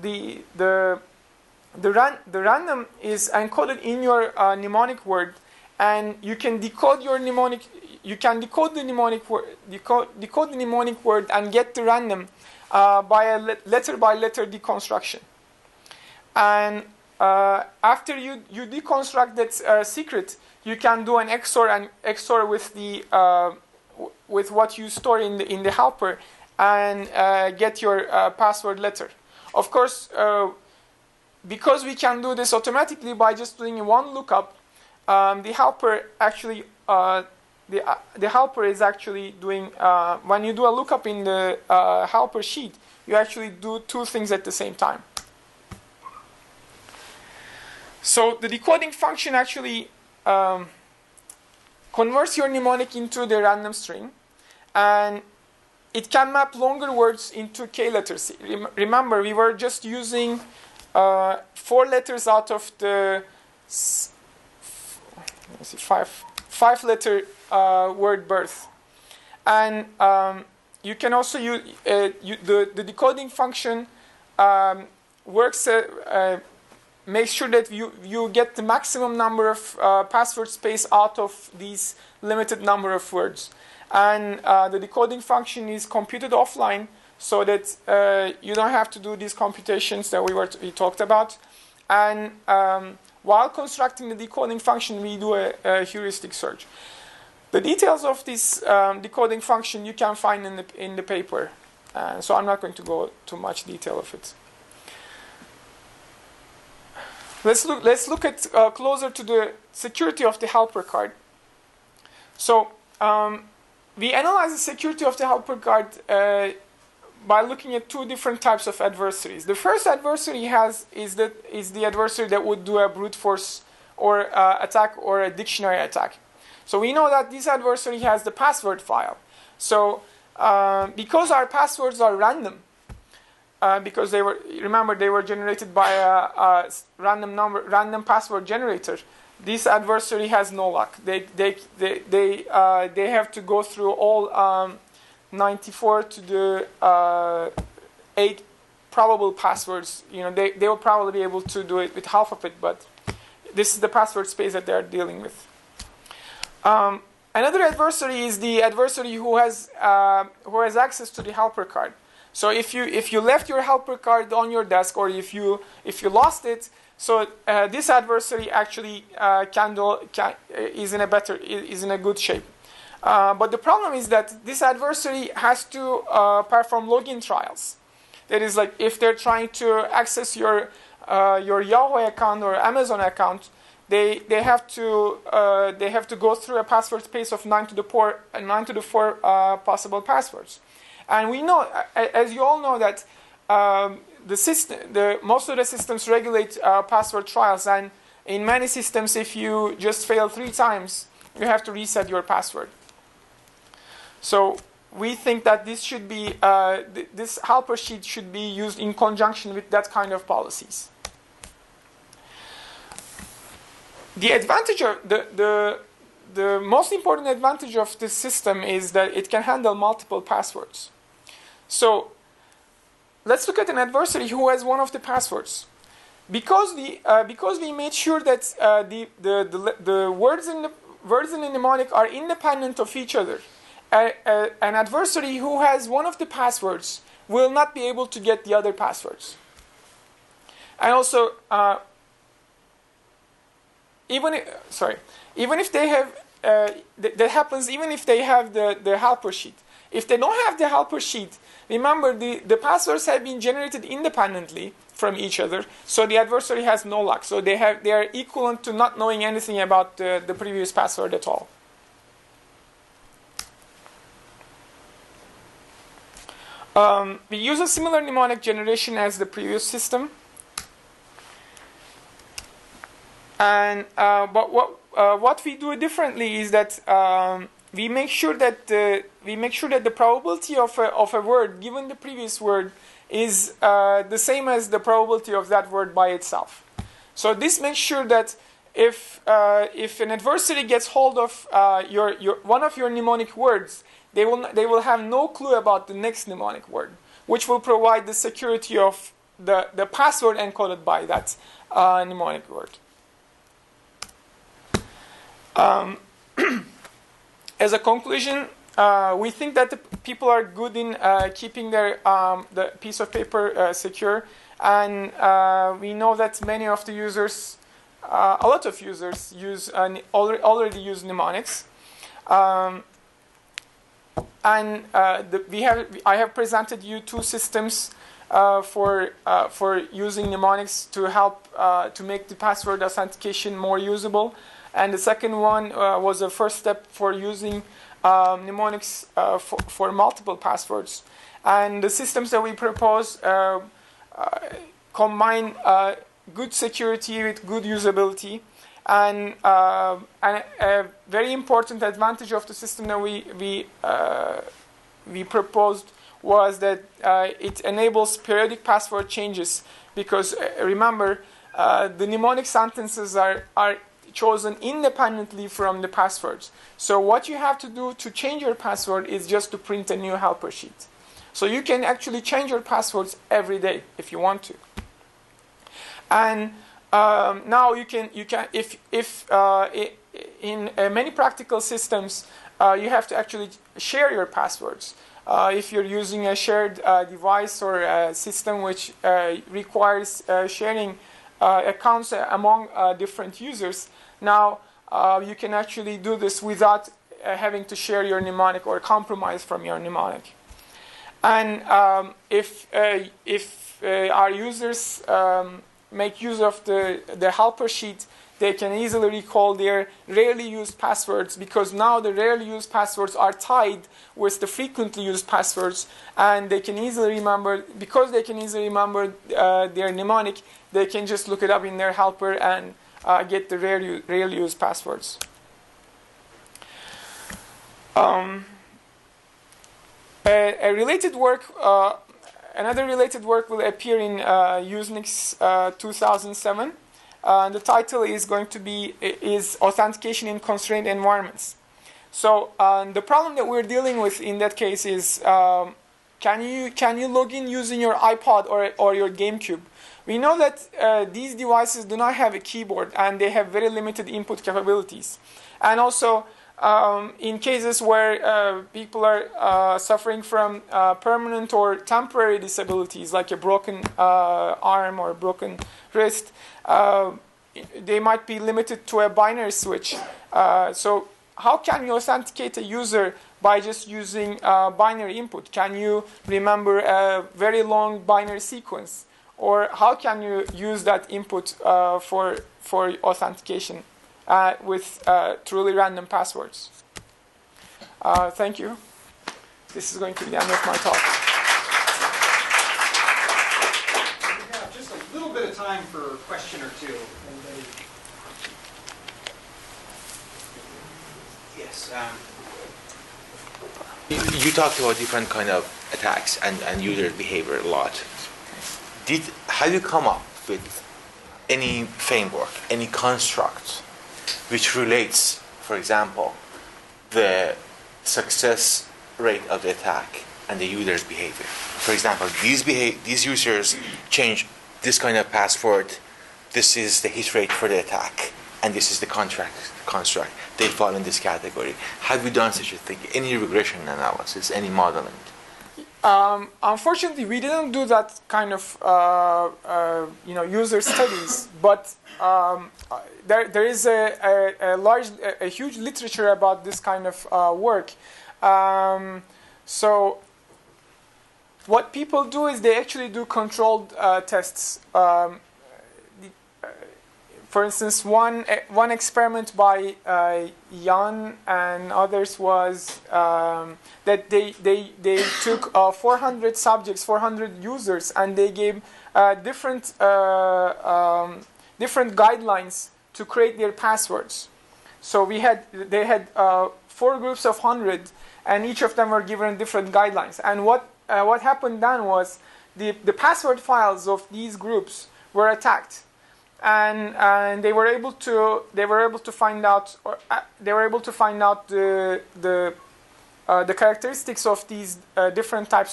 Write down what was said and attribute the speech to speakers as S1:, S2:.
S1: the random is encoded in your mnemonic word, and you can decode your mnemonic. You can decode the mnemonic word, decode the mnemonic word, and get the random by a letter-by-letter deconstruction. And after you deconstruct that secret, you can do an XOR and XOR with the with what you store in the helper, and get your password letter. Of course, because we can do this automatically by just doing one lookup, the helper actually the helper is actually doing when you do a lookup in the helper sheet, you actually do two things at the same time. So the decoding function actually converts your mnemonic into the random string, and it can map longer words into k letters. Remember, we were just using 4 letters out of the 5-letter word birth. And you can also use the decoding function works. Makes sure that you get the maximum number of password space out of these limited number of words. And the decoding function is computed offline, so that you don't have to do these computations that we talked about. And while constructing the decoding function, we do a heuristic search. The details of this decoding function you can find in the paper, so I'm not going to go too much detail of it. Let's look at closer to the security of the helper card. So we analyze the security of the helper card by looking at 2 different types of adversaries. The first adversary is the adversary that would do a brute force or attack or a dictionary attack. So we know that this adversary has the password file. So because our passwords are random, because they were generated by a random password generator, this adversary has no luck. They have to go through all 94 to the 8 probable passwords. They will probably be able to do it with half of it, but this is the password space that they are dealing with. Another adversary is the adversary who has access to the helper card. So if you left your helper card on your desk, or if you lost it, so this adversary actually is in a good shape. But the problem is that this adversary has to perform login trials. That is, like, if they're trying to access your Yahoo account or Amazon account, they have to go through a password space of 9 to the 4 possible passwords. And we know, as you all know, that most of the systems regulate password trials, and in many systems, if you just fail 3 times, you have to reset your password. So we think that this should be this helper sheet should be used in conjunction with that kind of policies. The advantage of the most important advantage of this system is that it can handle multiple passwords. So let's look at an adversary who has one of the passwords. Because we made sure that the words in the mnemonic are independent of each other, an adversary who has one of the passwords will not be able to get the other passwords. And also, even if they have that happens even if they have the helper sheet. If they don't have the helper sheet, remember the passwords have been generated independently from each other, so the adversary has no luck. So they are equivalent to not knowing anything about the previous password at all. We use a similar mnemonic generation as the previous system, and but what we do differently is that we make sure that the probability of a word given the previous word is the same as the probability of that word by itself. So this makes sure that if an adversary gets hold of one of your mnemonic words, they will have no clue about the next mnemonic word. which will provide the security of the password encoded by that mnemonic word. As a conclusion, we think that the people are good in keeping their the piece of paper secure, and we know that many of the users, a lot of users, already use mnemonics. I have presented you two systems for using mnemonics to help to make the password authentication more usable. And the second one was a first step for using mnemonics for multiple passwords. And the systems that we propose combine good security with good usability. And a very important advantage of the system that we proposed was that it enables periodic password changes, because remember, the mnemonic sentences are chosen independently from the passwords. So what you have to do to change your password is just to print a new helper sheet. So you can actually change your passwords every day if you want to. And now you can if in many practical systems you have to actually share your passwords. If you're using a shared device or a system which requires sharing accounts among different users, now you can actually do this without having to share your mnemonic or compromise from your mnemonic. And if our users make use of the helper sheet, they can easily recall their rarely used passwords, because now the rarely used passwords are tied with the frequently used passwords, and they can easily remember, because they can easily remember their mnemonic, they can just look it up in their helper and get the rarely used passwords. A related work, another related work will appear in Unix 2007. The title is going to be Authentication in Constrained Environments. So the problem that we're dealing with in that case is can you log in using your iPod or your GameCube? We know that these devices do not have a keyboard and they have very limited input capabilities. And also in cases where people are suffering from permanent or temporary disabilities, like a broken arm or a broken wrist, they might be limited to a binary switch. So how can you authenticate a user by just using binary input? Can you remember a very long binary sequence? Or how can you use that input for authentication with truly random passwords? Thank you. This is going to be the end of my talk.
S2: We have just a little bit of time for a question or two. Anybody?
S3: Yes. You talked about different kind of attacks and user behavior a lot. Have you come up with any framework, any construct which relates, for example, the success rate of the attack and the user's behavior? For example, these users change this kind of password, this is the hit rate for the attack, and this is the construct. They fall in this category. Have you done such a thing? Any regression analysis, any modeling?
S1: Unfortunately, we didn't do that kind of user studies, but there is a huge literature about this kind of work. So what people do is they actually do controlled tests. For instance, one experiment by Jan and others was that they took 400 subjects, 400 users, and they gave different guidelines to create their passwords. So they had 4 groups of 100, and each of them were given different guidelines. And what happened then was the password files of these groups were attacked. And they were able to find out the characteristics of these different types